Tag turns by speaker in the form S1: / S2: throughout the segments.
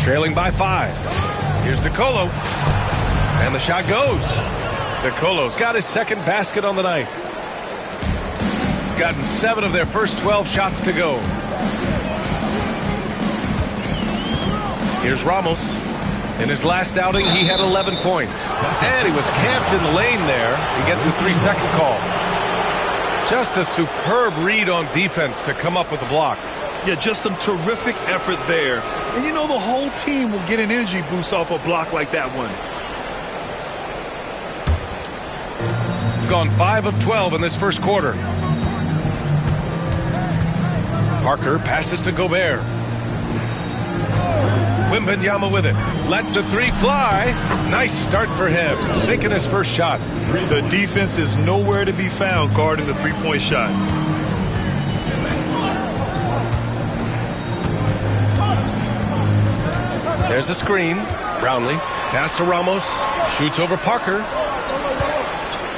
S1: Trailing by 5. Here's DeColo. And the shot goes. DeColo's got his second basket on the night. Gotten 7 of their first 12 shots to go. Here's Ramos. In his last outing, he had 11 points. And he was camped in the lane there. He gets a 3-second call. Just a superb read on defense to come up with the block.
S2: Yeah, just some terrific effort there. And you know the whole team will get an energy boost off a block like that one.
S1: Gone 5 of 12 in this first quarter. Parker passes to Gobert. Wembanyama with it. Lets a 3 fly. Nice start for him. Sinking his first shot.
S2: The defense is nowhere to be found guarding the three-point shot.
S1: There's a screen. Brownlee. Pass to Ramos. Shoots over Parker.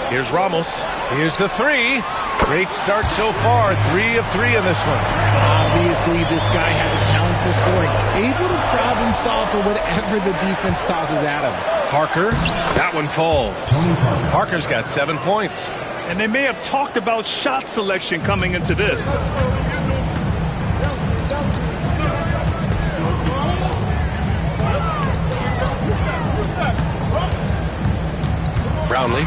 S1: Here's Ramos. Here's the 3. Great start so far. 3 of 3 in this one.
S3: Obviously, this guy has a talent for scoring. Able to problem solve for whatever the defense tosses at him.
S1: Parker. That one falls. Parker's got 7 points.
S2: And they may have talked about shot selection coming into this.
S1: Brownlee.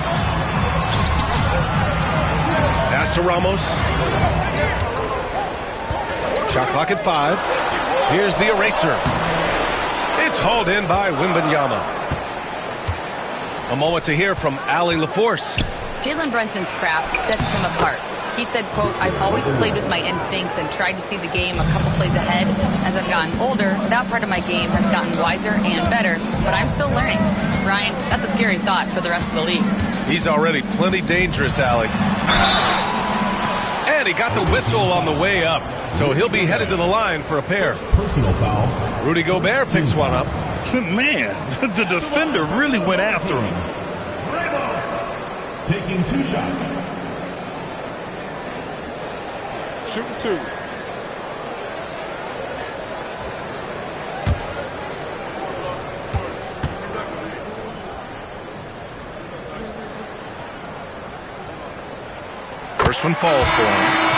S1: Pass to Ramos. Shot clock at 5. Here's the eraser. It's hauled in by Wembanyama. A moment to hear from Allie LaForce.
S4: Jalen Brunson's craft sets him apart. He said, quote, "I've always played with my instincts and tried to see the game a couple plays ahead. As I've gotten older, that part of my game has gotten wiser and better, but I'm still learning." Ryan, that's a scary thought for the rest of the league.
S1: He's already plenty dangerous, Allie. And he got the whistle on the way up, so he'll be headed to the line for a pair.
S5: Personal foul.
S1: Rudy Gobert picks one up.
S2: Man, the defender really went after him.
S5: Taking 2 shots.
S2: Shooting 2.
S1: First one falls for him.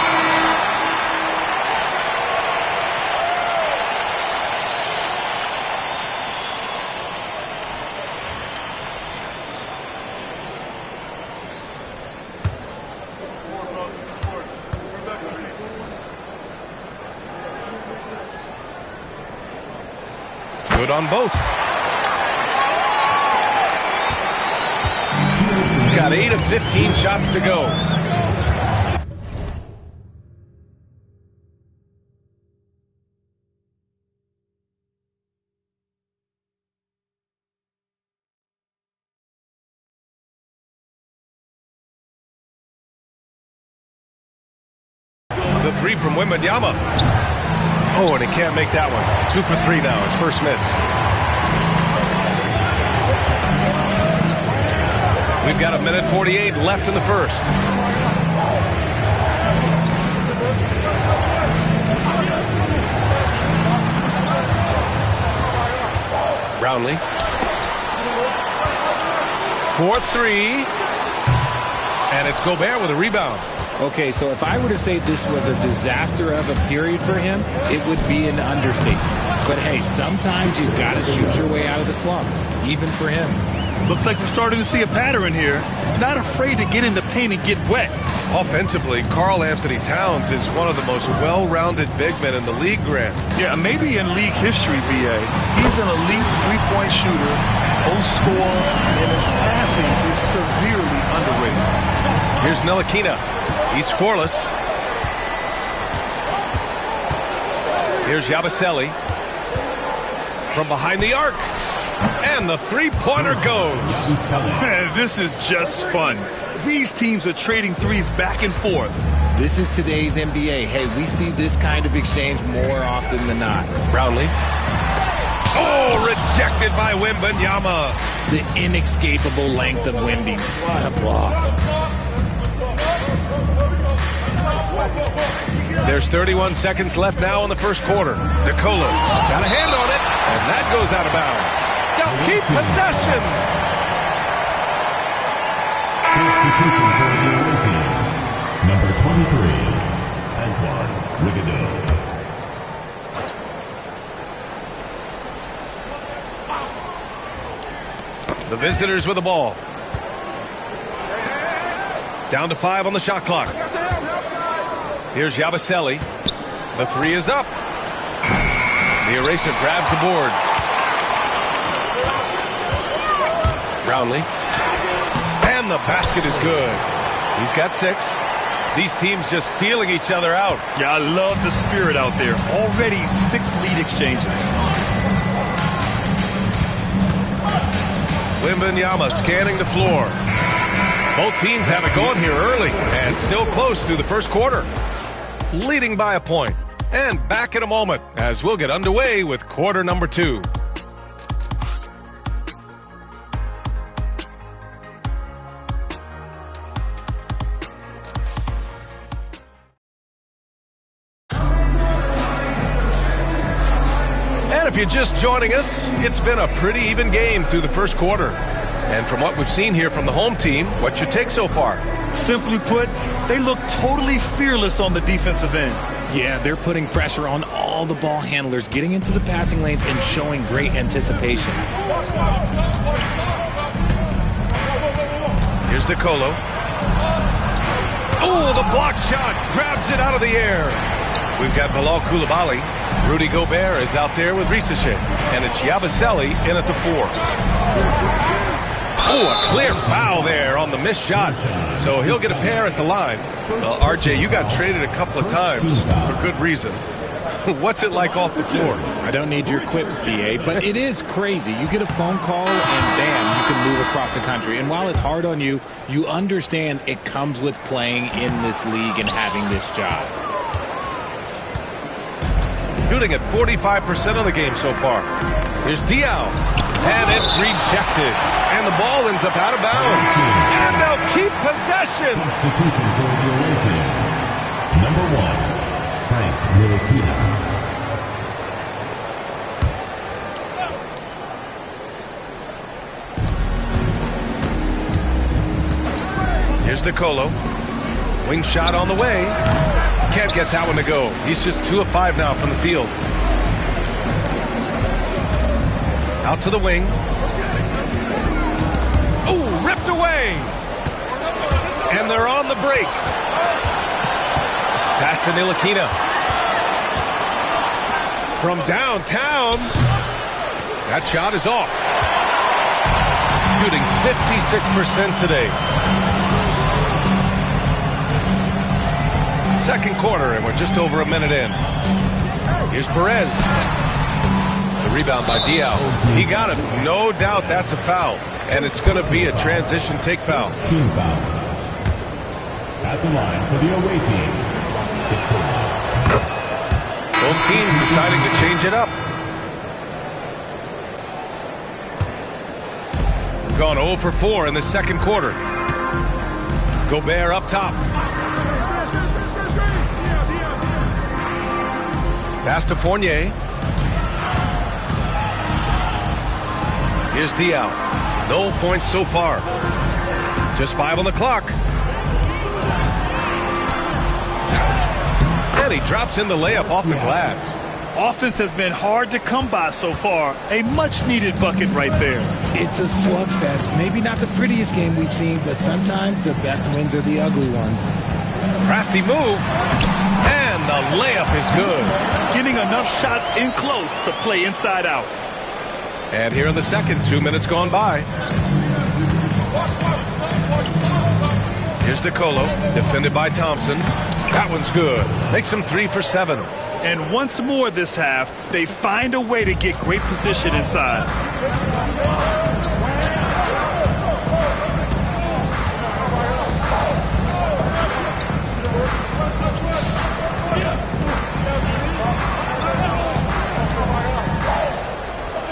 S1: Good on both. Got 8 of 15 shots to go. The 3 from Wembanyama. Oh, and he can't make that one. 2 for 3 now. His first miss. We've got 1:48 left in the first. Brownlee. 4-3. And it's Gobert with a rebound.
S3: Okay, so if I were to say this was a disaster of a period for him, it would be an understatement. But hey, sometimes you've got to shoot your way out of the slump, even for him.
S2: Looks like we're starting to see a pattern here. Not afraid to get in the paint and get wet.
S1: Offensively, Karl Anthony Towns is one of the most well-rounded big men in the league, Grant.
S2: Yeah, maybe in league history, B.A. He's an elite three-point shooter, post scorer, and his passing is severely underrated.
S1: Here's Ntilikina. He's scoreless. Here's Yabusele. From behind the arc. And the three-pointer goes.
S2: Man, this is just fun. These teams are trading threes back and forth.
S3: This is today's NBA. Hey, we see this kind of exchange more often than not.
S1: Brownlee. Oh, rejected by Wembanyama.
S3: The inescapable length of Wemby. What a block.
S1: There's 31 seconds left now in the first quarter. DeColo got a hand on it, and That goes out of bounds. They'll keep possession.
S5: Substitution for the away team. Number 23, Antoine Rigaudot.
S1: The visitors with the ball. Down to 5 on the shot clock. Here's Yabusele. The 3 is up. The eraser grabs the board. Brownlee. And the basket is good. He's got 6. These teams just feeling each other out.
S2: Yeah, I love the spirit out there. Already 6 lead exchanges.
S1: Wembanyama scanning the floor. Both teams have it going here early and still close through the first quarter. Leading by a point. And back in a moment as we'll get underway with quarter number 2. And if you're just joining us, it's been a pretty even game through the first quarter. And from what we've seen here from the home team, what's your take so far?
S2: Simply put, they look totally fearless on the defensive end.
S3: Yeah, they're putting pressure on all the ball handlers, getting into the passing lanes and showing great anticipation.
S1: Here's DeColo. Oh, the block shot grabs it out of the air. We've got Bilal Coulibaly. Rudy Gobert is out there with Risache. And it's Yabusele in at the 4. Oh, a clear foul there on the missed shot. So he'll get a pair at the line. Well, RJ, you got traded a couple of times for good reason. What's it like off the floor?
S3: I don't need your quips, BA, but it is crazy. You get a phone call and bam, you can move across the country. And while it's hard on you, you understand it comes with playing in this league and having this job.
S1: Shooting at 45% of the game so far. Here's Diaw. And it's rejected. And the ball ends up out of bounds. And they'll keep possession.
S5: Substitution for the away team. Number 1, Frank Ntilikina.
S1: Here's DeColo. Wing shot on the way. Can't get that one to go. He's just 2 of 5 now from the field. Out to the wing. Oh, ripped away. And they're on the break. Pass to Ntilikina. From downtown. That shot is off. Shooting 56% today. Second quarter, and we're just over a minute in. Here's Perez. The rebound by Diaw. He got it. No doubt that's a foul. And it's going to be a transition take foul.
S5: Team foul. At the line for the away team.
S1: Both teams deciding to change it up. Gone 0 for 4 in the second quarter. Gobert up top. Pass to Fournier. Here's Diaw. No points so far. Just 5 on the clock. And he drops in the layup off the glass.
S2: Offense has been hard to come by so far. A much-needed bucket right there.
S3: It's a slugfest. Maybe not the prettiest game we've seen, but sometimes the best wins are the ugly ones.
S1: Crafty move. And the layup is good.
S2: Getting enough shots in close to play inside out.
S1: And here in the second, 2 minutes gone by. Here's DeColo, defended by Thompson. That one's good. Makes him 3 for 7.
S2: And once more this half, they find a way to get great position inside.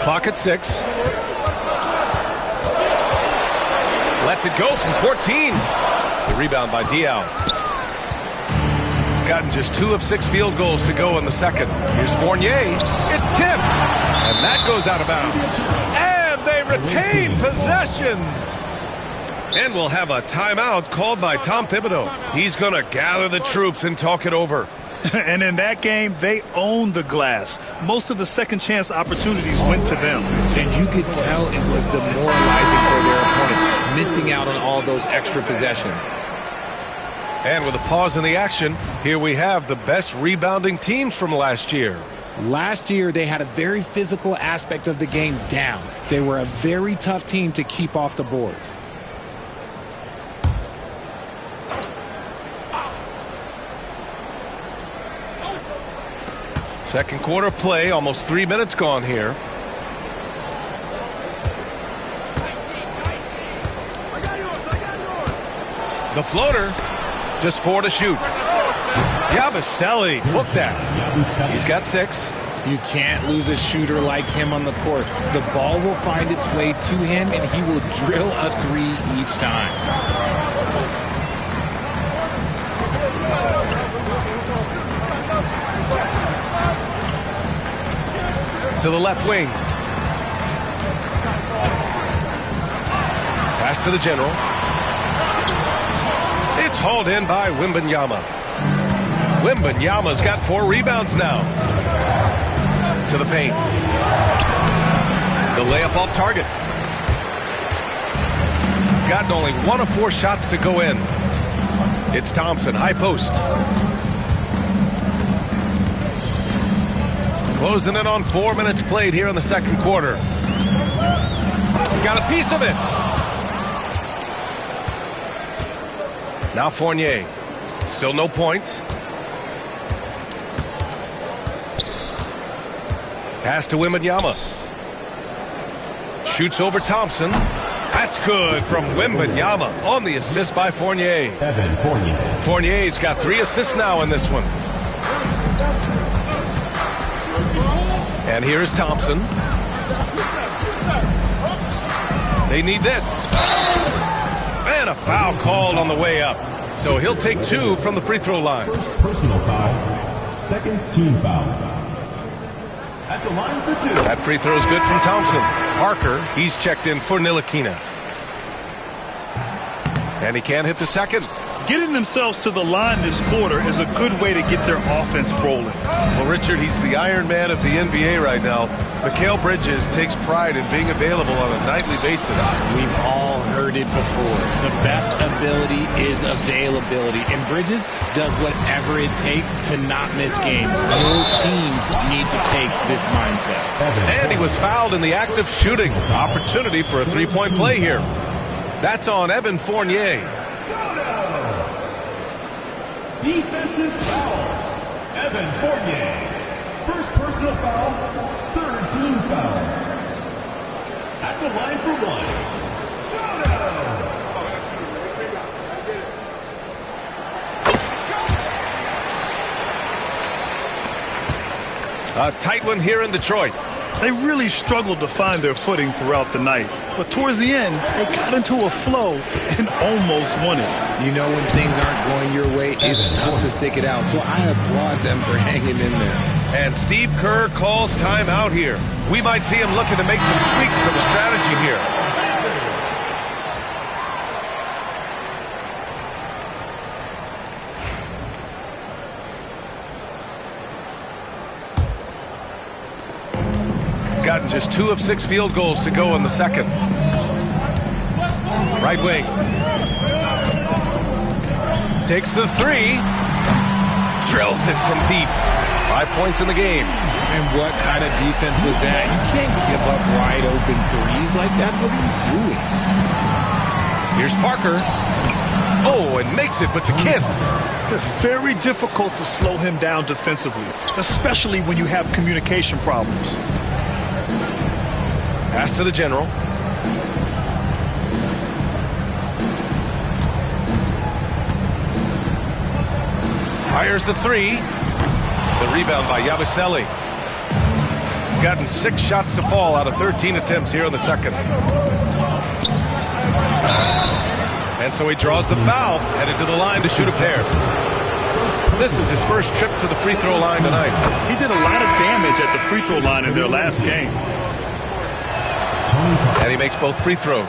S1: Clock at 6. Lets it go from 14. The rebound by Diaw. gotten just 2 of 6 field goals to go in the second. Here's Fournier. It's tipped. And that goes out of bounds. And they retain possession. And we'll have a timeout called by Tom Thibodeau. He's going to gather the troops and talk it over.
S2: And in that game, they owned the glass. Most of the second chance opportunities went to them.
S3: And you could tell it was demoralizing for their opponent, missing out on all those extra possessions.
S1: And with a pause in the action, here we have the best rebounding teams from last year.
S3: Last year, they had a very physical aspect of the game down. They were a very tough team to keep off the boards.
S1: Second quarter play, almost 3 minutes gone here. The floater, just 4 to shoot. Yabusele, look that. He's got 6.
S3: You can't lose a shooter like him on the court. The ball will find its way to him, and he will drill a 3 each time.
S1: To the left wing. Pass to the general. It's hauled in by Wembanyama. Wembanyama's got 4 rebounds now. To the paint. The layup off target. Gotten only 1 of 4 shots to go in. It's Thompson, high post. Closing in on 4 minutes played here in the second quarter. Got a piece of it. Now Fournier. Still no points. Pass to Wembanyama. Shoots over Thompson. That's good from Wembanyama on the assist by Fournier.
S5: Evan Fournier.
S1: Fournier's got 3 assists now in this one. And here is Thompson. They need this. And a foul called on the way up. So he'll take 2 from the free throw line.
S5: First personal foul. Second team foul. At the line for 2.
S1: That free throw is good from Thompson. Parker, he's checked in for Ntilikina. And he can't hit the second.
S2: Getting themselves to the line this quarter is a good way to get their offense rolling.
S1: Well, Richard, he's the Iron Man of the NBA right now. Mikal Bridges takes pride in being available on a nightly basis.
S3: We've all heard it before. The best ability is availability. And Bridges does whatever it takes to not miss games. Both teams need to take this mindset.
S1: And he was fouled in the act of shooting. Opportunity for a 3-point play here. That's on Evan Fournier.
S5: Defensive foul. Evan Fournier. First personal foul. Third team foul. At the line for 1.
S1: A tight one here in Detroit.
S2: They really struggled to find their footing throughout the night. But towards the end, they got into a flow and almost won it.
S3: You know, when things aren't going your way, it's tough to stick it out. So I applaud them for hanging in there.
S1: And Steve Kerr calls timeout here. We might see him looking to make some tweaks to the strategy here. Gotten just 2 of 6 field goals to go in the second. Right wing. Takes the 3. Drills it from deep. 5 points in the game.
S3: And what kind of defense was that? You can't give up wide open threes like that. What are you doing?
S1: Here's Parker. Oh, and makes it with the kiss.
S2: It's very difficult to slow him down defensively, especially when you have communication problems.
S1: Pass to the general. Fires the 3. The rebound by Yabusele. Gotten 6 shots to fall out of 13 attempts here in the second. And so he draws the foul, headed to the line to shoot a pair. This is his first trip to the free throw line tonight.
S2: He did a lot of damage at the free throw line in their last game.
S1: And he makes both free throws.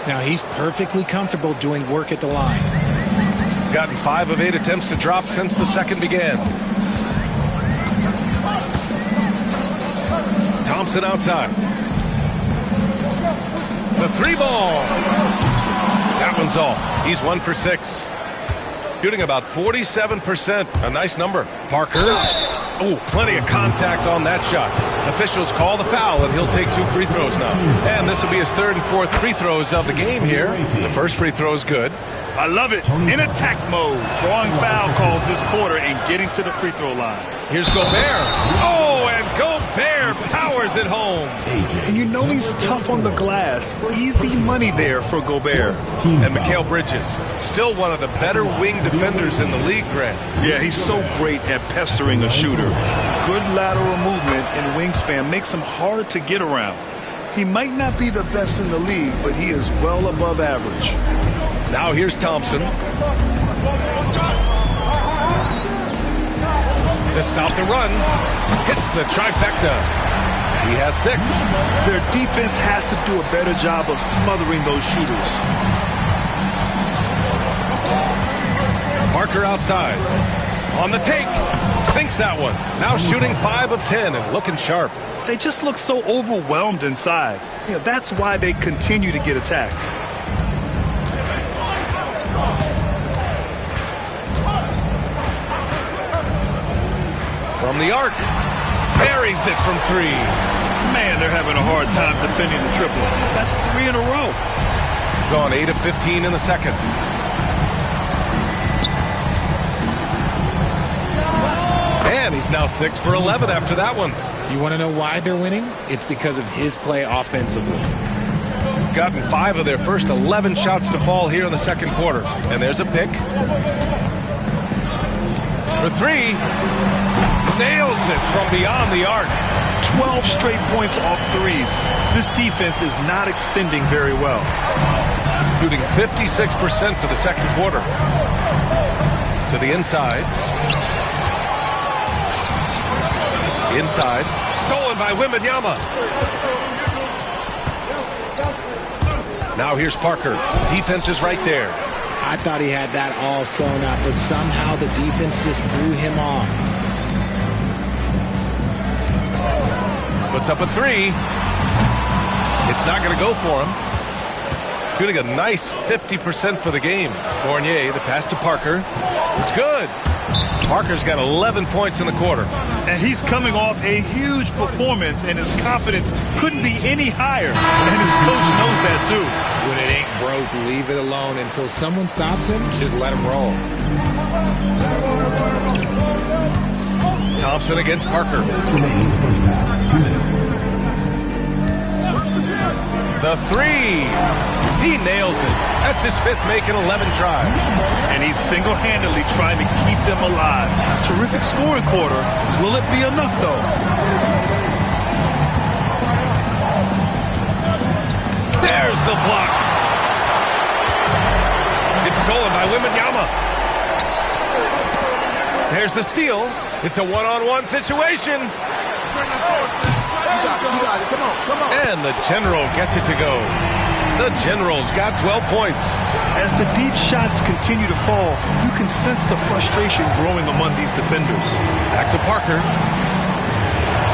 S3: Now he's perfectly comfortable doing work at the line.
S1: He's gotten 5 of 8 attempts to drop since the second began. Thompson outside. The 3 ball. That one's off. He's 1 for 6. Shooting about 47%. A nice number. Parker. Oh, plenty of contact on that shot. Officials call the foul, and he'll take 2 free throws now. And this will be his 3rd and 4th free throws of the game here. The first free throw is good.
S2: I love it. In attack mode. Drawing foul calls this quarter and getting to the free throw line.
S1: Here's Gobert. Oh, and Gobert powers it home.
S2: And you know he's tough on the glass. Easy money there for Gobert.
S1: And Mikal Bridges, still one of the better wing defenders in the league, Grant.
S2: Yeah, he's so great at pestering a shooter. Good lateral movement and wingspan makes him hard to get around. He might not be the best in the league, but he is well above average.
S1: Now here's Thompson. To stop the run. Hits the trifecta. He has 6.
S2: Their defense has to do a better job of smothering those shooters.
S1: Parker outside. On the take. Sinks that one. Now shooting 5 of 10 and looking sharp.
S2: They just look so overwhelmed inside. You know, that's why they continue to get attacked.
S1: From the arc. Buries it from 3.
S2: Man, they're having a hard time defending the triple. That's 3 in a row.
S1: Gone 8 of 15 in the second. And he's now 6 for 11 after that one.
S3: You want to know why they're winning? It's because of his play offensively.
S1: Gotten 5 of their first 11 shots to fall here in the second quarter. And there's a pick. For 3. Nails it from beyond the arc.
S2: 12 straight points off threes. This defense is not extending very well.
S1: Shooting 56% for the second quarter. To the inside. Inside. Stolen by Wembanyama. Now here's Parker. Defense is right there.
S3: I thought he had that all sewn up, but somehow the defense just threw him off.
S1: Puts up a 3. It's not going to go for him. Shooting a nice 50% for the game. Fournier, the pass to Parker. It's good. Parker's got 11 points in the quarter.
S2: And he's coming off a huge performance, and his confidence couldn't be any higher. And his coach knows that, too.
S3: When it ain't broke, leave it alone. Until someone stops him, just let him roll.
S1: Thompson against Parker. The 3. He nails it. That's his 5th make in 11 tries.
S2: And he's single-handedly trying to keep them alive. Terrific scoring quarter. Will it be enough, though?
S1: There's the block. It's stolen by Wembanyama. There's the steal. It's a one-on-one situation. And the General gets it to go. The General's got 12 points.
S2: As the deep shots continue to fall, you can sense the frustration growing among these defenders.
S1: Back to Parker.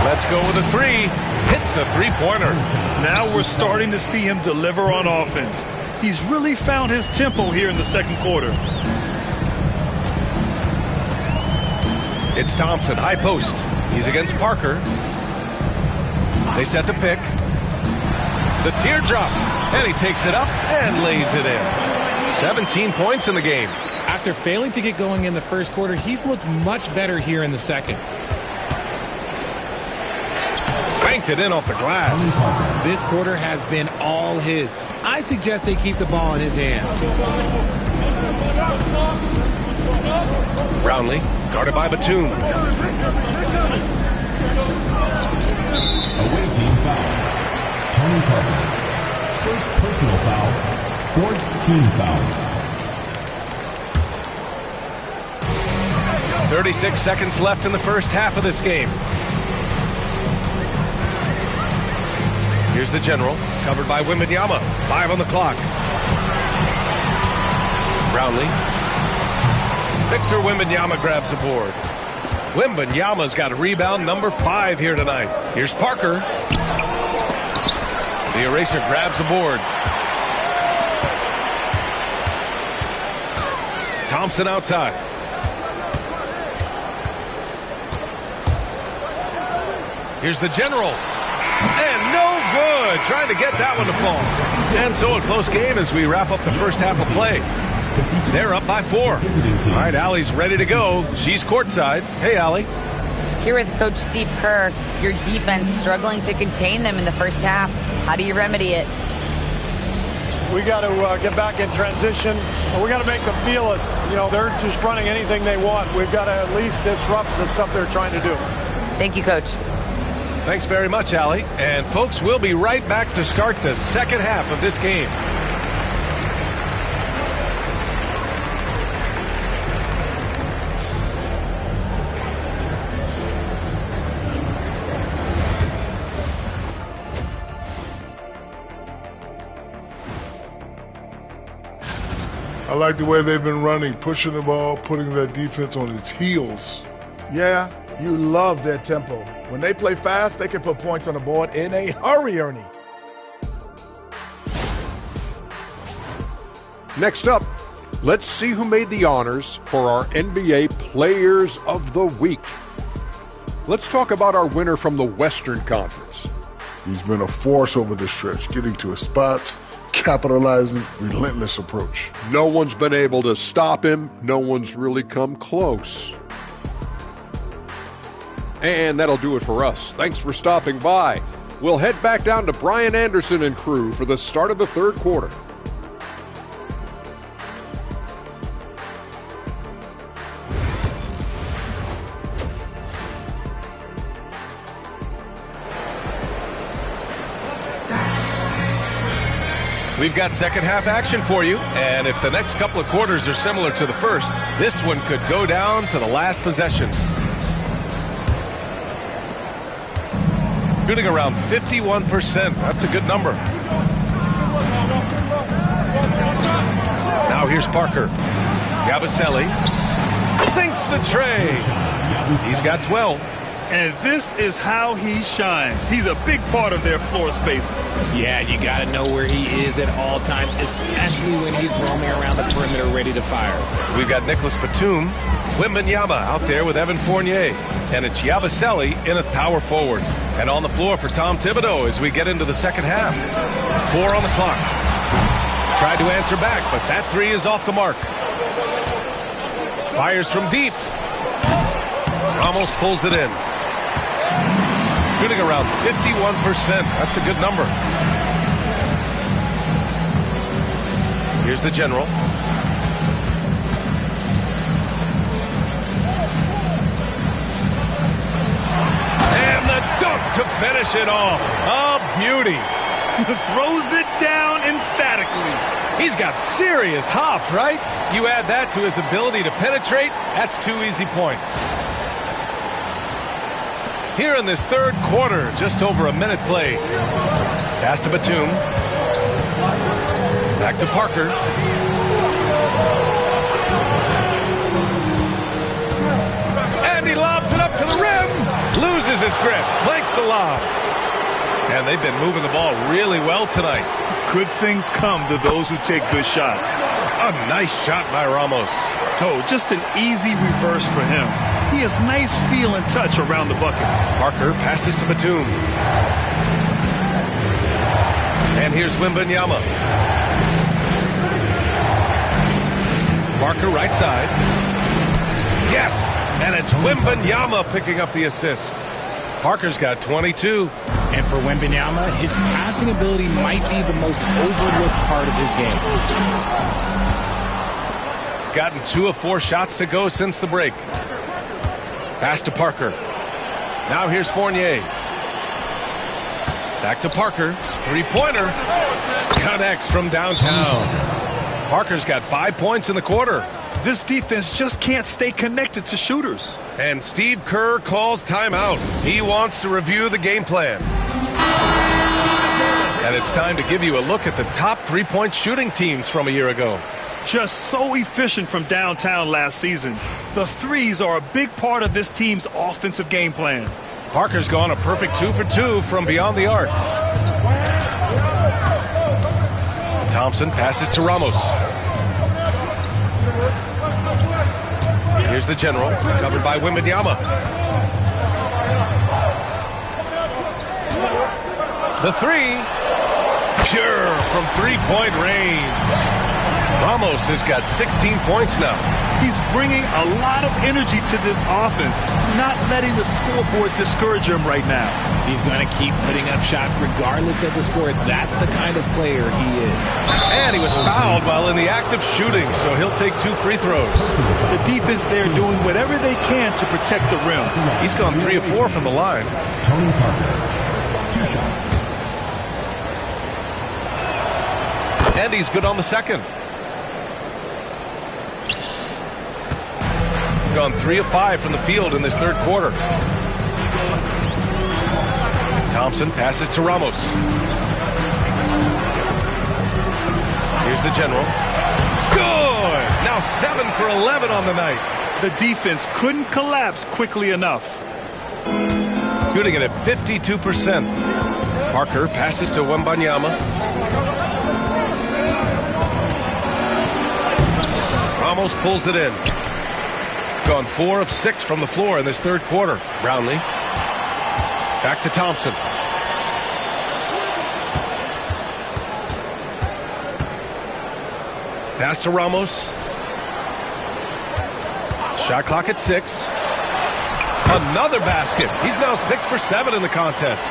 S1: Let's go with a 3. Hits a 3-pointer.
S2: Now we're starting to see him deliver on offense. He's really found his tempo here in the second quarter.
S1: It's Thompson, high post. He's against Parker. They set the pick. The teardrop. And he takes it up and lays it in. 17 points in the game.
S3: After failing to get going in the first quarter, he's looked much better here in the second.
S1: Banked it in off the glass.
S3: This quarter has been all his. I suggest they keep the ball in his hands.
S1: Brownlee, guarded by Batum.
S5: Away team foul. Tony Parker. First personal foul. Fourth team foul.
S1: 36 seconds left in the first half of this game. Here's the general, covered by Wembanyama. 5 on the clock. Brownlee. Victor Wembanyama grabs the board. Wembanyama's got a rebound number 5 here tonight. Here's Parker. The eraser grabs the board. Thompson outside. Here's the general. And no good. Trying to get that one to fall. And so a close game as we wrap up the first half of play. They're up by 4. All right, Allie's ready to go. She's courtside. Hey, Allie.
S4: Here with Coach Steve Kerr, your defense struggling to contain them in the first half. How do you remedy it?
S6: We got to get back in transition. We got to make them feel us. You know, they're just running anything they want. We've got to at least disrupt the stuff they're trying to do.
S4: Thank you, Coach.
S1: Thanks very much, Allie. And folks, we'll be right back to start the second half of this game.
S7: I like the way they've been running, pushing the ball, putting that defense on its heels.
S8: Yeah, you love their tempo. When they play fast, they can put points on the board in a hurry, Ernie.
S9: Next up, let's see who made the honors for our NBA Players of the Week. Let's talk about our winner from the Western Conference.
S7: He's been a force over the stretch, getting to his spots, capitalizing, relentless approach.
S9: No one's been able to stop him. No one's really come close. And that'll do it for us. Thanks for stopping by. We'll head back down to Brian Anderson and crew for the start of the third quarter.
S1: We've got second half action for you, and if the next couple of quarters are similar to the first, this one could go down to the last possession. Shooting around 51%. That's a good number. Now here's Parker. Yabusele sinks the tray. He's got 12.
S2: And this is how he shines. He's a big part of their floor space.
S3: Yeah, you got to know where he is at all times, especially when he's roaming around the perimeter ready to fire.
S1: We've got Nicholas Batum, Wembanyama out there with Evan Fournier, and it's Yabusele in a power forward. And on the floor for Tom Thibodeau as we get into the second half. 4 on the clock. Tried to answer back, but that 3 is off the mark. Fires from deep. Ramos pulls it in. Shooting around 51%. That's a good number. Here's the general. And the dunk to finish it off. A beauty.
S2: Throws it down emphatically.
S1: He's got serious hop, right? You add that to his ability to penetrate, that's 2 easy points. Here in this third quarter, just over a minute played. Pass to Batum. Back to Parker. And he lobs it up to the rim. Loses his grip. Clanks the lob. And they've been moving the ball really well tonight.
S2: Good things come to those who take good shots.
S1: A nice shot by Ramos.
S2: Oh, just an easy reverse for him. He has nice feel and touch around the bucket.
S1: Parker passes to Batum. And here's Wembanyama. Parker right side. Yes! And it's Wembanyama picking up the assist. Parker's got 22.
S3: And for Wembanyama, his passing ability might be the most overlooked part of his game.
S1: Gotten 2 of 4 shots to go since the break. Pass to Parker. Now here's Fournier. Back to Parker. 3-pointer. Connects from downtown. Parker's got 5 points in the quarter.
S2: This defense just can't stay connected to shooters.
S1: And Steve Kerr calls timeout. He wants to review the game plan. And it's time to give you a look at the top three-point shooting teams from a year ago.
S2: Just so efficient from downtown last season. The threes are a big part of this team's offensive game plan.
S1: Parker's gone a perfect 2 for 2 from beyond the arc. Thompson passes to Ramos. Here's the general, covered by Wembanyama. The three, pure from three-point range. Ramos has got 16 points now.
S2: He's bringing a lot of energy to this offense, not letting the scoreboard discourage him right now.
S3: He's going to keep putting up shots regardless of the score. That's the kind of player he is.
S1: And he was fouled while in the act of shooting, so he'll take 2 free throws.
S2: The defense there doing whatever they can to protect the rim.
S1: He's gone 3 of 4 from the line.
S5: Tony Parker, 2 shots.
S1: And he's good on the second. Gone 3 of 5 from the field in this third quarter. Thompson passes to Ramos. Here's the general. Good! Now 7 for 11 on the night.
S2: The defense couldn't collapse quickly enough.
S1: Shooting it at 52%. Parker passes to Wembanyama. Ramos pulls it in. Gone 4 of 6 from the floor in this third quarter. Brownlee. Back to Thompson. Pass to Ramos. Shot clock at 6. Another basket. He's now 6 for 7 in the contest.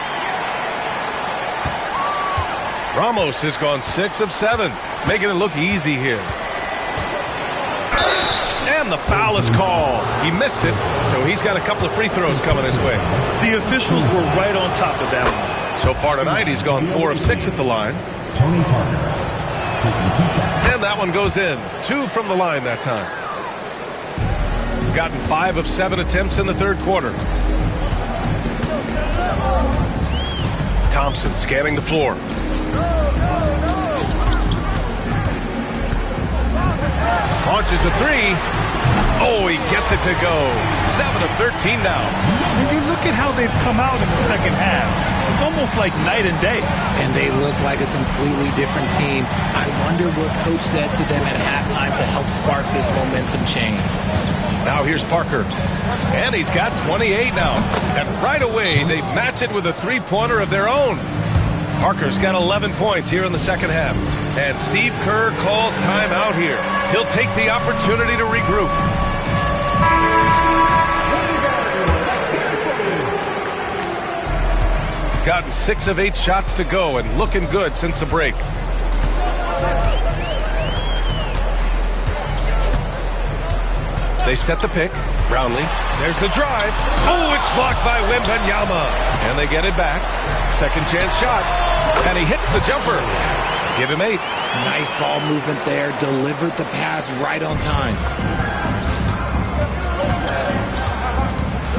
S1: Ramos has gone 6 of 7, making it look easy here. And the foul is called. He missed it, so he's got a couple of free throws coming his way.
S2: The officials were right on top of that one.
S1: So far tonight, he's gone 4 of 6 at the line.
S5: Tony Parker, taking 2 shots.
S1: And that one goes in. 2 from the line that time. Gotten 5 of 7 attempts in the third quarter. Thompson scanning the floor. Launches a 3. Oh, he gets it to go. 7 of 13 now.
S2: When you look at how they've come out in the second half, it's almost like night and day.
S3: And they look like a completely different team. I wonder what coach said to them at halftime to help spark this momentum change.
S1: Now here's Parker. And he's got 28 now. And right away, they match it with a three-pointer of their own. Parker's got 11 points here in the second half. And Steve Kerr calls timeout here. He'll take the opportunity to regroup. Gotten 6 of 8 shots to go and looking good since the break. They set the pick. Brownlee. There's the drive. Oh, it's blocked by Wembanyama. And they get it back. Second chance shot. And he hits the jumper. Give him 8.
S3: Nice ball movement there. Delivered the pass right on time.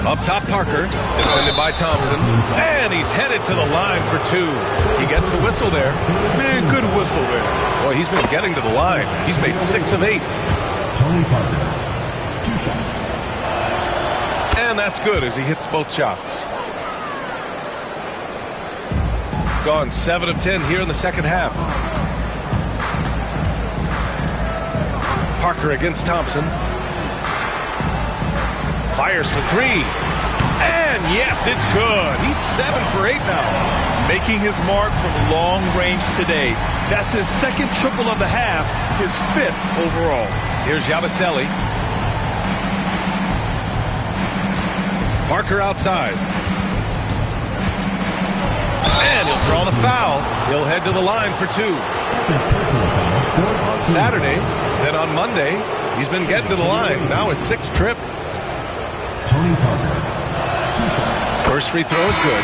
S1: Up top, Parker. Defended by Thompson. And he's headed to the line for 2. He gets the whistle there.
S2: Man, good whistle there.
S1: Boy, he's been getting to the line. He's made 6 of 8.
S5: Tony Parker, 2 shots.
S1: And that's good as he hits both shots. Gone 7 of 10 here in the second half. Parker against Thompson. Fires for 3. And yes, it's good. He's 7 for 8 now.
S2: Making his mark from long range today. That's his second triple of the half, his 5th overall.
S1: Here's Yabusele. Parker outside. And he'll draw the foul. He'll head to the line for 2. On Saturday, then on Monday, he's been getting to the line. Now his 6th trip.
S5: Tony Parker, 2 shots.
S1: First free throw is good.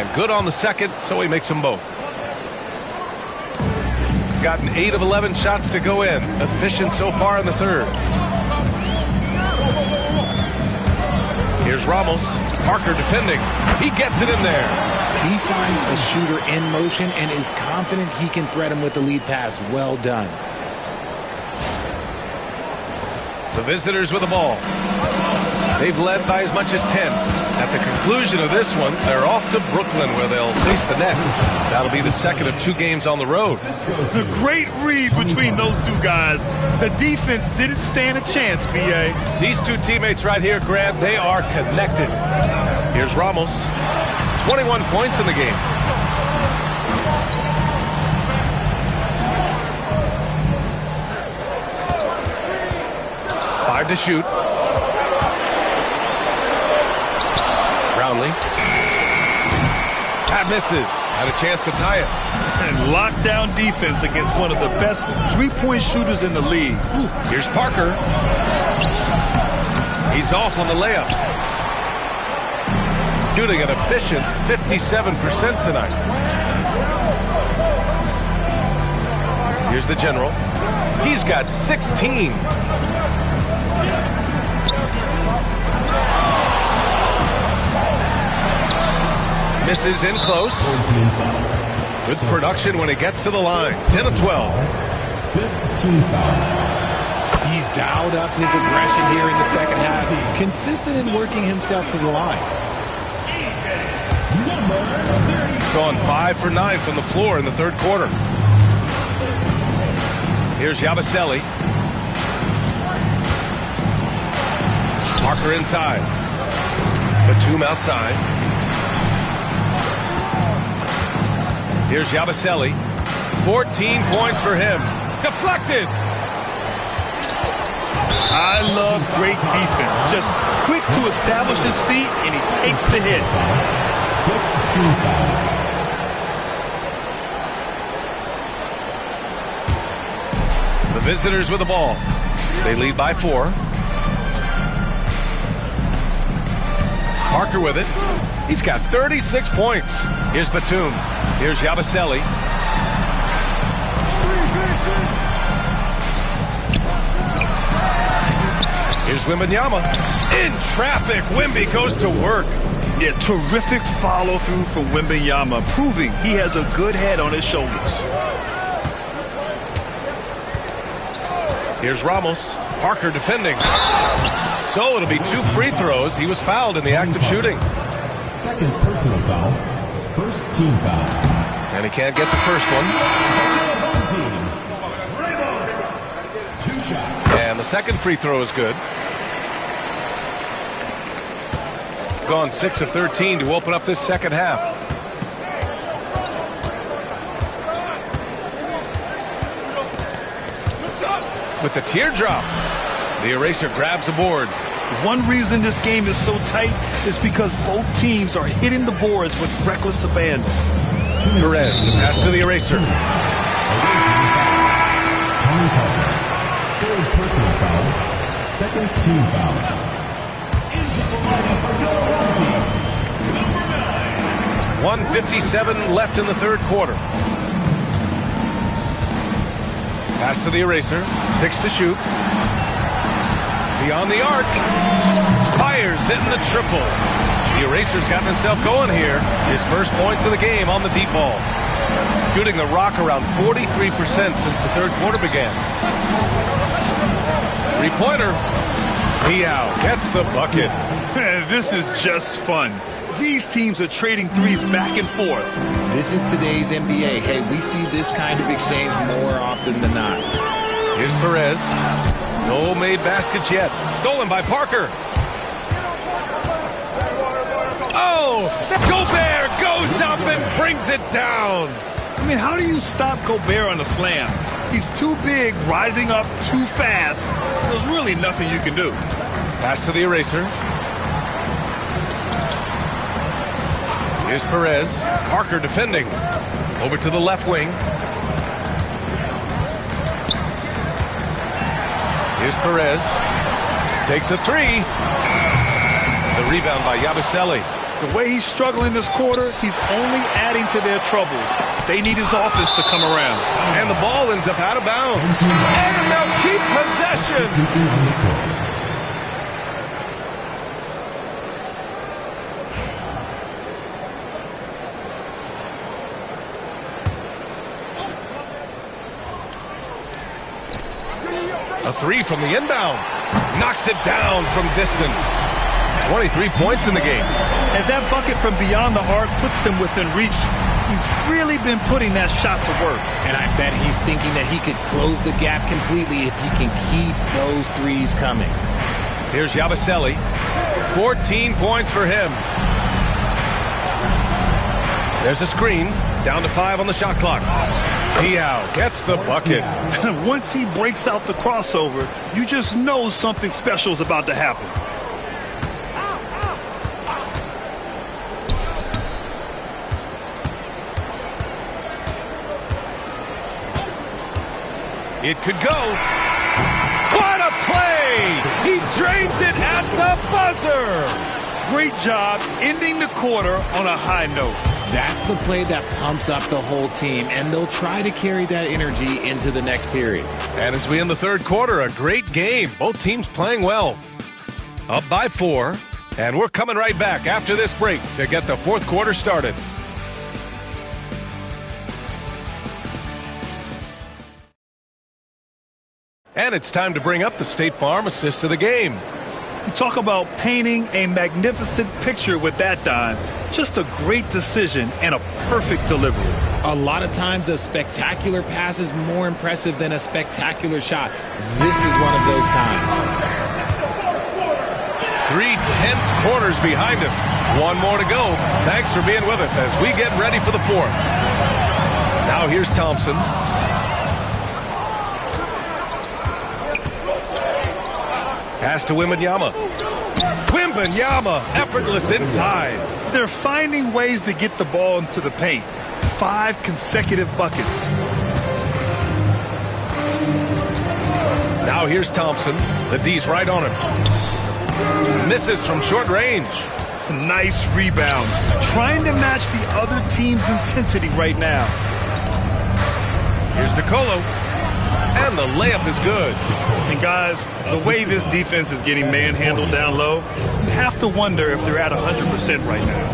S1: And good on the second, so he makes them both. Gotten 8 of 11 shots to go in. Efficient so far in the third. Here's Ramos. Parker defending. He gets it in there.
S3: He finds a shooter in motion and is confident he can thread him with the lead pass. Well done.
S1: The visitors with the ball. They've led by as much as 10. At the conclusion of this one, they're off to Brooklyn where they'll face the Nets. That'll be the second of 2 games on the road.
S2: The great read between those two guys. The defense didn't stand a chance, B.A.
S1: These two teammates right here, Grant, they are connected. Here's Ramos. 21 points in the game. Five to shoot. Brownlee. That misses. Had a chance to tie it.
S2: And lockdown defense against one of the best three-point shooters in the league.
S1: Ooh. Here's Parker. He's off on the layup. Shooting an efficient 57% tonight. Here's the general. He's got 16. Misses in close. Good production when he gets to the line. 10 of 12.
S5: 15 foul.
S3: He's dialed up his aggression here in the second half. Consistent in working himself to the line.
S1: Gone 5 for 9 from the floor in the third quarter. Here's Yabusele. Parker inside. Batum outside. Here's Yabusele. 14 points for him. Deflected.
S2: I love great defense. Just quick to establish his feet, and he takes the hit.
S5: 15 foul.
S1: The visitors with the ball. They lead by 4. Parker with it. He's got 36 points. Here's Batum. Here's Yabusele. Here's Wembanyama. In traffic, Wemby goes to work.
S2: Yeah, terrific follow-through from Wembanyama, proving he has a good head on his shoulders.
S1: Here's Ramos. Parker defending. So it'll be 2 free throws. He was fouled in the act of shooting.
S5: Second personal foul. First team foul.
S1: And he can't get the first one.
S5: Team. 2 shots.
S1: And the second free throw is good. Gone 6 of 13 to open up this second half. With the teardrop, the eraser grabs the board.
S2: One reason this game is so tight is because both teams are hitting the boards with reckless abandon.
S1: Perez, the pass to the eraser.
S5: Tony Parker. Third personal foul. Second team foul. Into the lineup for number 9.
S1: 1:57 left in the third quarter. Pass to the eraser. 6 to shoot. Beyond the arc. Fires hitting the triple. The eraser's gotten himself going here. His first points of the game on the deep ball. Shooting the rock around 43% since the third quarter began. 3-pointer. Diao gets the bucket.
S2: This is just fun. These teams are trading threes back and forth.
S3: This is today's NBA. Hey, we see this kind of exchange more often than not.
S1: Here's Perez. No made baskets yet. Stolen by Parker. Oh! Gobert goes up and brings it down.
S2: I mean, how do you stop Gobert on a slam? He's too big, rising up too fast. There's really nothing you can do.
S1: Pass to the eraser. Here's Perez. Parker defending. Over to the left wing. Here's Perez. Takes a 3. The rebound by Yabusele.
S2: The way he's struggling this quarter, he's only adding to their troubles. They need his offense to come around.
S1: And the ball ends up out of bounds. And they'll keep possession. A three from the inbound. Knocks it down from distance. 23 points in the game.
S2: And that bucket from beyond the arc puts them within reach. He's really been putting that shot to work.
S3: And I bet he's thinking that he could close the gap completely if he can keep those threes coming.
S1: Here's Yabusele. 14 points for him. There's a screen. Down to 5 on the shot clock. Diaw gets the bucket.
S2: Once he breaks out the crossover, you just know something special is about to happen.
S1: It could go. What a play! He drains it at the buzzer.
S2: Great job ending the quarter on a high note.
S3: That's the play that pumps up the whole team, and they'll try to carry that energy into the next period.
S1: And as we end the third quarter, a great game. Both teams playing well. Up by 4, and we're coming right back after this break to get the fourth quarter started. And it's time to bring up the State Farm assist of the game.
S2: You talk about painting a magnificent picture with that dime. Just a great decision and a perfect delivery.
S3: A lot of times a spectacular pass is more impressive than a spectacular shot. This is one of those times.
S1: 3 tense quarters behind us. One more to go. Thanks for being with us as we get ready for the fourth. Now here's Thompson. Pass to Wembanyama. Wembanyama, effortless inside.
S2: They're finding ways to get the ball into the paint. 5 consecutive buckets.
S1: Now here's Thompson. The D's right on him. Misses from short range.
S2: Nice rebound. Trying to match the other team's intensity right now.
S1: Here's DeColo. And the layup is good.
S2: And guys, the way this defense is getting manhandled down low, you have to wonder if they're at 100% right now.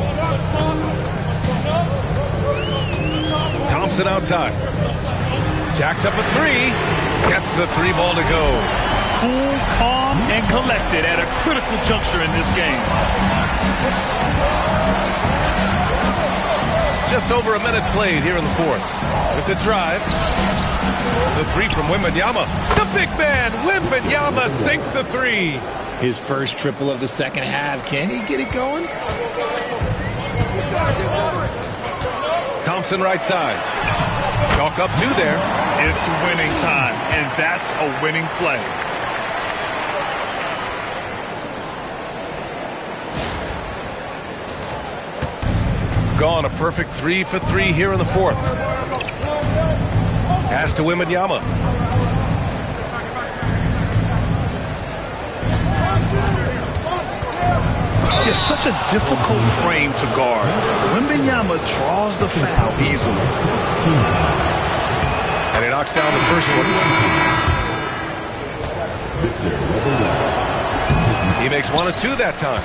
S1: Thompson outside. Jacks up a 3. Gets the 3 ball to go.
S2: Cool, calm, and collected at a critical juncture in this game.
S1: Just over a minute played here in the fourth. With the drive. The 3 from Wembanyama. The big man, Wembanyama, sinks the 3.
S3: His first triple of the second half. Can he get it going?
S1: Thompson right side. Chalk up 2 there.
S2: It's winning time, and that's a winning play.
S1: Gone a perfect 3 for 3 here in the fourth. Pass to Wembanyama.
S2: It's such a difficult frame to guard. Wembanyama draws the foul easily.
S1: And he knocks down the first one. He makes 1 of 2 that time.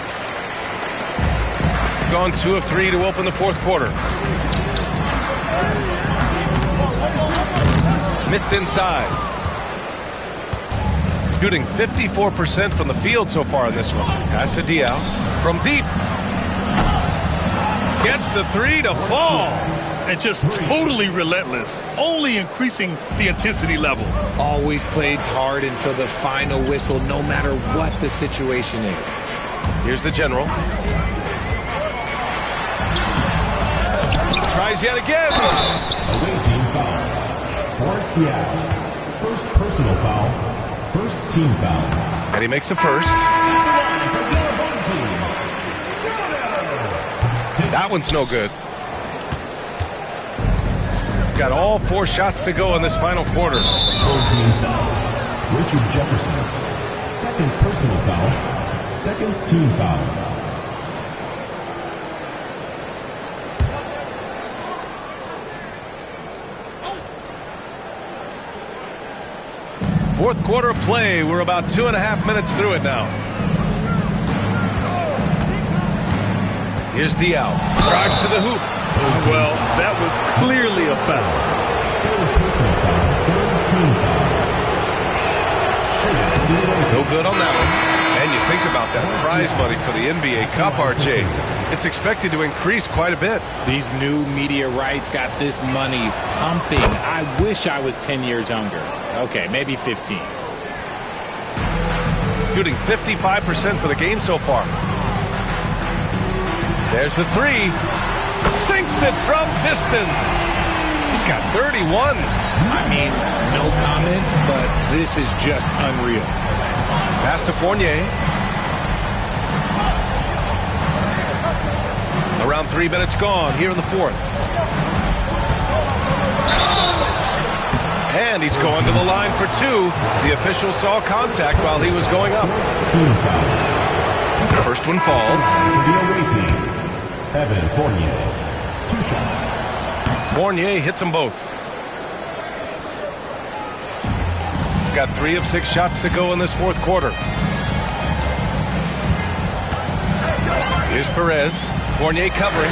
S1: Gone 2 of 3 to open the fourth quarter. Missed inside. Shooting 54% from the field so far in this one. Pass to Diaw. From deep. Gets the 3 to fall.
S2: And just totally relentless. Only increasing the intensity level.
S3: Always plays hard until the final whistle, no matter what the situation is.
S1: Here's the general. Tries yet again.
S5: Away team foul. Horace Diaw. First personal foul. First team foul.
S1: And he makes a first. That one's no good. Got all 4 shots to go in this final quarter.
S5: First team foul. Richard Jefferson. Second personal foul. Second team foul.
S1: Fourth quarter of play. We're about 2.5 minutes through it now. Here's Diao. Drives to the hoop.
S2: Well, that was clearly a foul.
S1: No good on that one. And you think about that prize money for the NBA Cup, RJ. It's expected to increase quite a bit.
S3: These new media rights got this money pumping. I wish I was 10 years younger. Okay, maybe 15.
S1: Shooting 55% for the game so far. There's the three. Sinks it from distance. He's got 31.
S3: I mean, no comment, but this is just unreal.
S1: Pass to Fournier. Around 3 minutes gone here in the fourth. And he's going to the line for two. The official saw contact while he was going up. The first one falls.
S5: Evan Fournier. 2 shots.
S1: Fournier hits them both. Got 3 of 6 shots to go in this fourth quarter. Here's Perez. Fournier covering.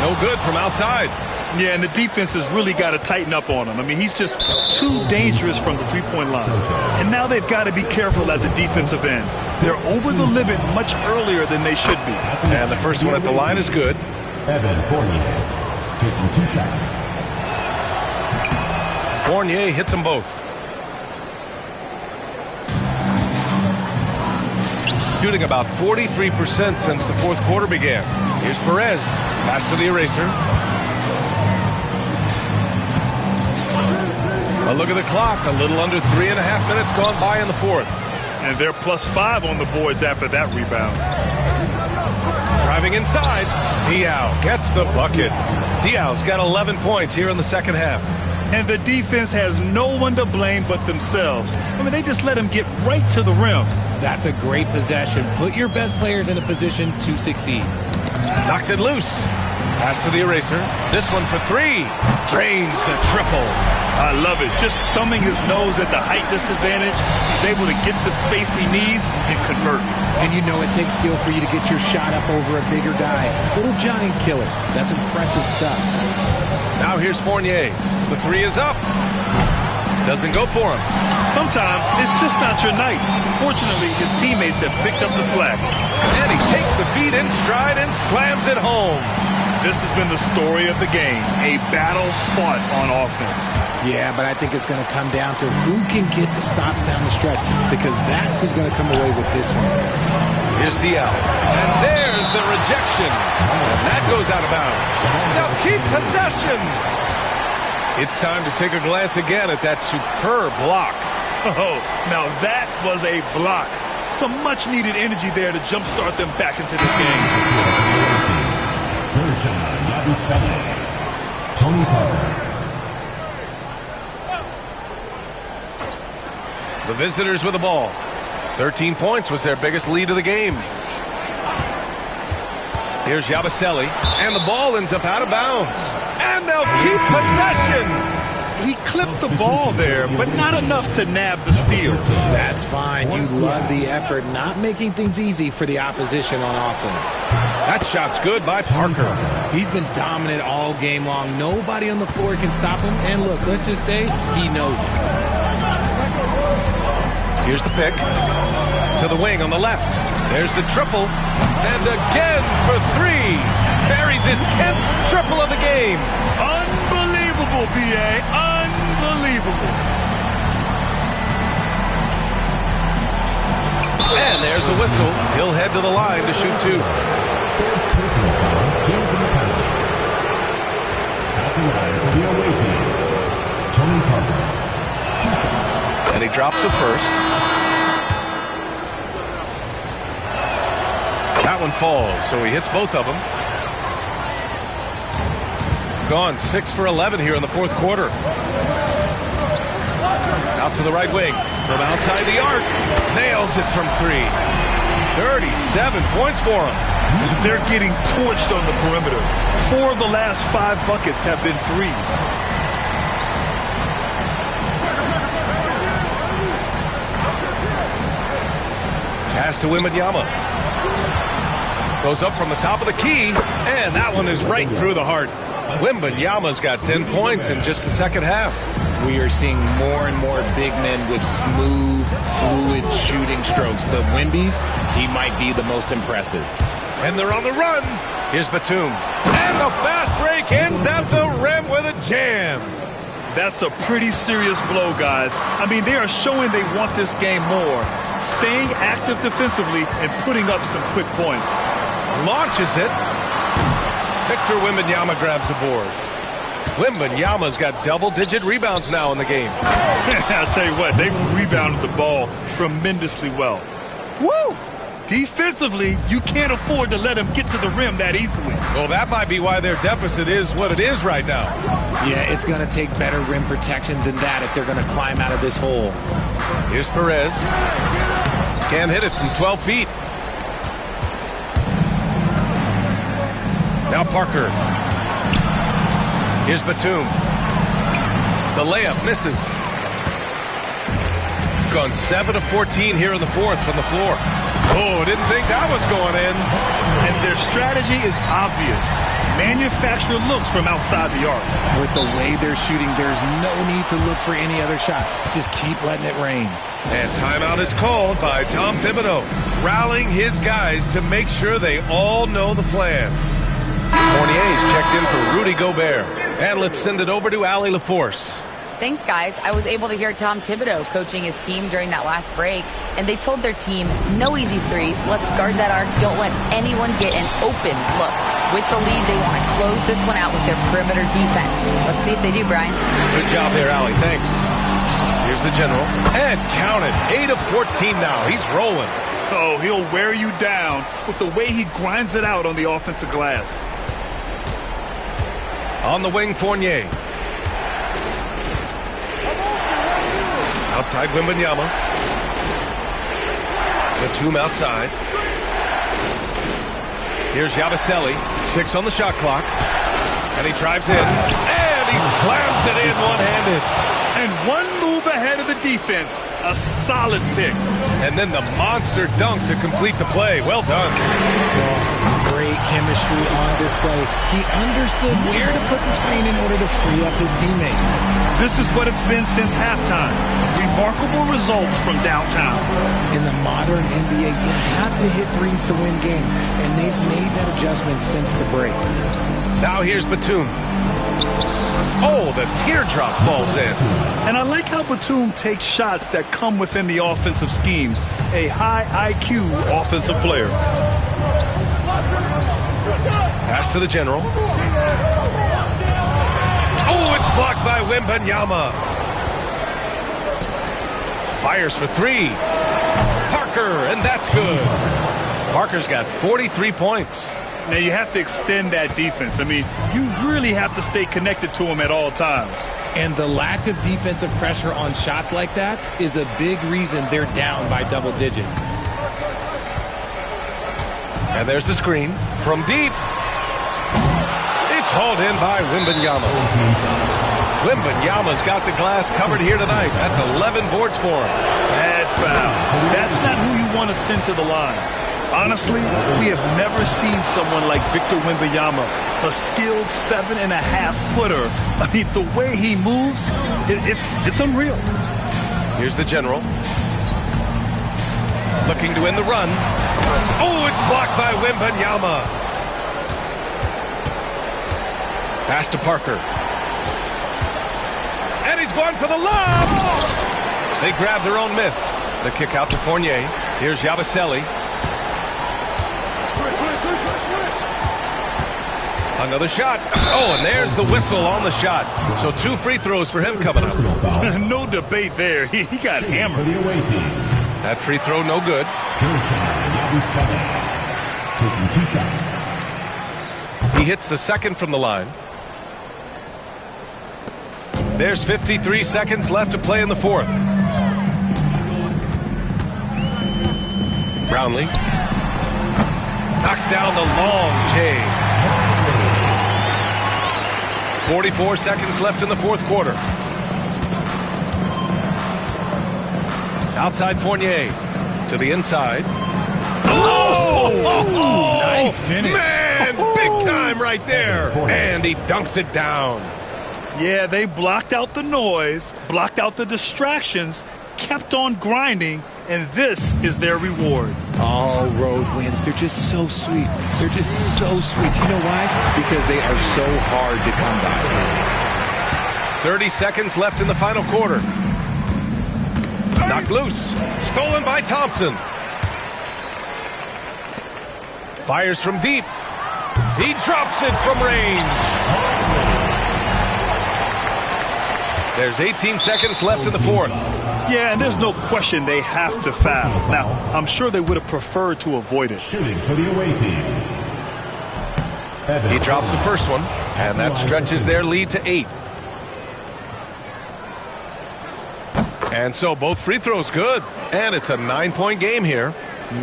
S1: No good from outside.
S2: Yeah, and the defense has really got to tighten up on him. I mean, he's just too dangerous from the three-point line. And now they've got to be careful at the defensive end. They're over the limit much earlier than they should be.
S1: And the first one at the line is good.
S5: Evan Fournier taking 2 shots.
S1: Fournier hits them both. Shooting about 43% since the fourth quarter began. Here's Perez. Pass to the eraser. A look at the clock. A little under 3.5 minutes gone by in the fourth.
S2: And they're +5 on the boards after that rebound.
S1: Driving inside. Diao gets the bucket. Diao's got 11 points here in the second half.
S2: And the defense has no one to blame but themselves. I mean, they just let him get right to the rim.
S3: That's a great possession. Put your best players in a position to succeed.
S1: Knocks it loose. Pass to the eraser. This one for 3. Drains the triple.
S2: I love it. Just thumbing his nose at the height disadvantage. He's able to get the space he needs and convert.
S3: And you know it takes skill for you to get your shot up over a bigger guy. Little giant killer. That's impressive stuff.
S1: Now here's Fournier. The 3 is up. Doesn't go for him.
S2: Sometimes it's just not your night. Fortunately, his teammates have picked up the slack.
S1: And he takes the feed in stride and slams it home.
S2: This has been the story of the game. A battle fought on offense.
S3: Yeah, but I think it's going to come down to who can get the stops down the stretch, because that's who's going to come away with this one.
S1: Here's Diao. And there's the rejection. And that goes out of bounds. Now keep possession. It's time to take a glance again at that superb block.
S2: Oh, now that was a block. Some much-needed energy there to jumpstart them back into this game.
S5: Tony Parker.
S1: The visitors with the ball. 13 points was their biggest lead of the game. Here's Yabusele, and the ball ends up out of bounds. And they'll keep possession.
S2: He clipped the ball there, but not enough to nab the steal.
S3: That's fine. You love the effort, not making things easy for the opposition on offense.
S1: That shot's good by Parker.
S3: He's been dominant all game long. Nobody on the floor can stop him. And look, let's just say he knows it.
S1: Here's the pick. To the wing on the left. There's the triple. And again for 3. Buries his 10th triple of the game.
S2: Unbelievable, B.A. Unbelievable.
S1: And there's a whistle. He'll head to the line to shoot 2.
S5: Third personal foul, James in the penalty. At the line for the away team, Tony Parker. 2 shots.
S1: And he drops the first. That one falls, so he hits both of them. Gone 6 for 11 here in the fourth quarter. Out to the right wing. From outside the arc. Nails it from 3. 37 points for him.
S2: They're getting torched on the perimeter. 4 of the last 5 buckets have been threes.
S1: Pass to Wembanyama. Goes up from the top of the key, and that one is right through the heart. Wembanyama's got 10 points in just the second half.
S3: We are seeing more and more big men with smooth, fluid shooting strokes, but Wemby's, he might be the most impressive.
S1: And they're on the run. Here's Batum. And the fast break ends at the rim with a jam.
S2: That's a pretty serious blow, guys. I mean, they are showing they want this game more, staying active defensively and putting up some quick points.
S1: Launches it. Victor Wembanyama grabs the board. Wembanyama's got double-digit rebounds now in the game.
S2: I'll tell you what, they rebounded the ball tremendously well. Woo! Defensively, you can't afford to let them get to the rim that easily.
S1: Well, that might be why their deficit is what it is right now.
S3: Yeah, it's going to take better rim protection than that if they're going to climb out of this hole.
S1: Here's Perez. Can't hit it from 12 feet. Now Parker. Here's Batum. The layup misses. Gone 7 of 14 here in the fourth from the floor. Oh, didn't think that was going in.
S2: And their strategy is obvious. Manufacture looks from outside the arc.
S3: With the way they're shooting, there's no need to look for any other shot. Just keep letting it rain.
S1: And timeout is called by Tom Thibodeau, rallying his guys to make sure they all know the plan. Fournier's checked in for Rudy Gobert. And let's send it over to Allie LaForce.
S4: Thanks, guys. I was able to hear Tom Thibodeau coaching his team during that last break, and they told their team, no easy threes. Let's guard that arc. Don't let anyone get an open look. With the lead, they want to close this one out with their perimeter defense. Let's see if they do, Brian.
S1: Good job there, Allie. Thanks. Here's the general. And count it. 8 of 14 now. He's rolling.
S2: Oh, he'll wear you down with the way he grinds it out on the offensive glass.
S1: On the wing, Fournier. Outside Wembanyama. Batum outside. Here's Yabusele. 6 on the shot clock. And he drives in. And he slams it in one-handed.
S2: And one move ahead of the defense. A solid pick.
S1: And then the monster dunk to complete the play. Well done.
S3: Great chemistry on display. He understood where to put the screen in order to free up his teammate.
S2: This is what it's been since halftime. Remarkable results from downtown.
S3: In the modern NBA, you have to hit threes to win games, and they've made that adjustment since the break.
S1: Now here's Batum. Oh, the teardrop falls in.
S2: And I like how Batum takes shots that come within the offensive schemes. A high IQ offensive player.
S1: Pass to the general. Oh, it's blocked by Wembanyama. Fires for 3. Parker, and that's good. Parker's got 43 points.
S2: Now you have to extend that defense. I mean, you really have to stay connected to him at all times.
S3: And the lack of defensive pressure on shots like that is a big reason they're down by double digits.
S1: And there's the screen from deep. It's hauled in by Wembanyama. Wembanyama's got the glass covered here tonight. That's 11 boards for him.
S2: Bad foul. That's not who you want to send to the line. Honestly, we have never seen someone like Victor Wembanyama, a skilled 7.5-footer. I mean, the way he moves, it's unreal.
S1: Here's the general. Looking to end the run. Oh, it's blocked by Wembanyama. Pass to Parker. And he's going for the lob. They grab their own miss. The kick out to Fournier. Here's Yabusele. Another shot. Oh, and there's the whistle on the shot. So 2 free throws for him coming up.
S2: No debate there. He got hammered.
S1: That free throw no good.
S5: Taking 2 shots.
S1: He hits the second from the line. There's 53 seconds left to play in the fourth. Brownlee knocks down the long J. 44 seconds left in the fourth quarter. Outside Fournier to the inside.
S3: Nice finish.
S1: Man, big time right there. And he dunks it down.
S2: Yeah, they blocked out the noise, blocked out the distractions, kept on grinding, and this is their reward.
S3: All road wins. They're just so sweet. They're just so sweet. You know why? Because they are so hard to come by.
S1: 30 seconds left in the final quarter. Knocked loose. Stolen by Thompson. Fires from deep. He drops it from range. There's 18 seconds left in the fourth.
S2: Yeah, and there's no question they have to foul. Now, I'm sure they would have preferred to avoid it.
S5: Shooting for the away team.
S1: He drops the first one, and that stretches their lead to 8. And so both free throws good. And it's a 9-point game here.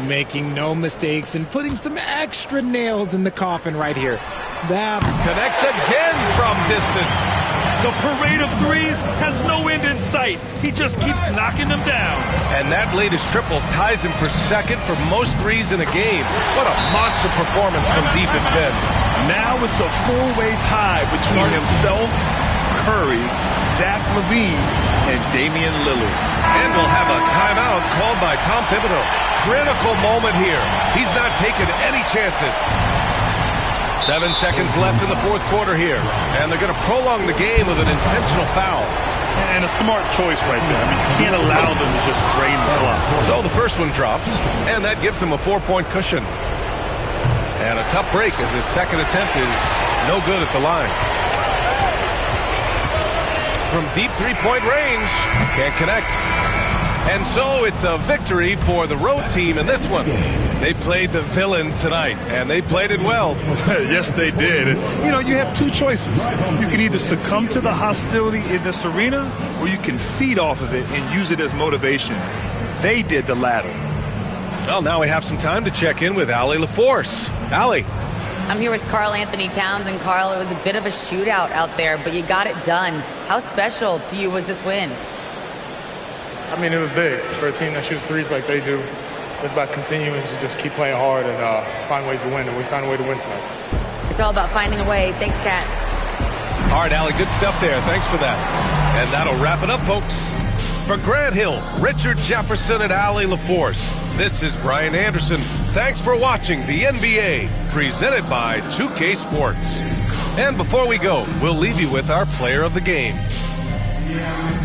S3: Making no mistakes and putting some extra nails in the coffin right here. That
S1: connects again from distance.
S2: The parade of threes has no end in sight. He just keeps knocking them down.
S1: And that latest triple ties him for second for most threes in a game. What a monster performance from deep it's been.
S2: Now it's a four-way tie between himself, Curry, Zach LaVine, and Damian Lillard.
S1: And we'll have a timeout called by Tom Thibodeau. Critical moment here. He's not taking any chances. 7 seconds left in the fourth quarter here. And they're going to prolong the game with an intentional foul.
S2: And a smart choice right there. I mean, you can't allow them to just drain the clock.
S1: So the first one drops, and that gives him a 4-point cushion. And a tough break as his second attempt is no good at the line. From deep three-point range, can't connect. And so it's a victory for the road team in this one. They played the villain tonight, and they played it well.
S2: Yes, they did. And, you know, you have two choices. You can either succumb to the hostility in this arena, or you can feed off of it and use it as motivation. They did the latter.
S1: Well, now we have some time to check in with Allie LaForce. Allie.
S4: I'm here with Karl Anthony Towns, and Karl, it was a bit of a shootout out there, but you got it done. How special to you was this win?
S10: I mean, it was big for a team that shoots threes like they do. It's about continuing to just keep playing hard and find ways to win, and we found a way to win tonight.
S4: It's all about finding a way. Thanks, Kat.
S1: All right, Allie, good stuff there. Thanks for that. And that'll wrap it up, folks. For Grant Hill, Richard Jefferson, and Allie LaForce, this is Brian Anderson. Thanks for watching the NBA, presented by 2K Sports. And before we go, we'll leave you with our player of the game.
S5: Yeah.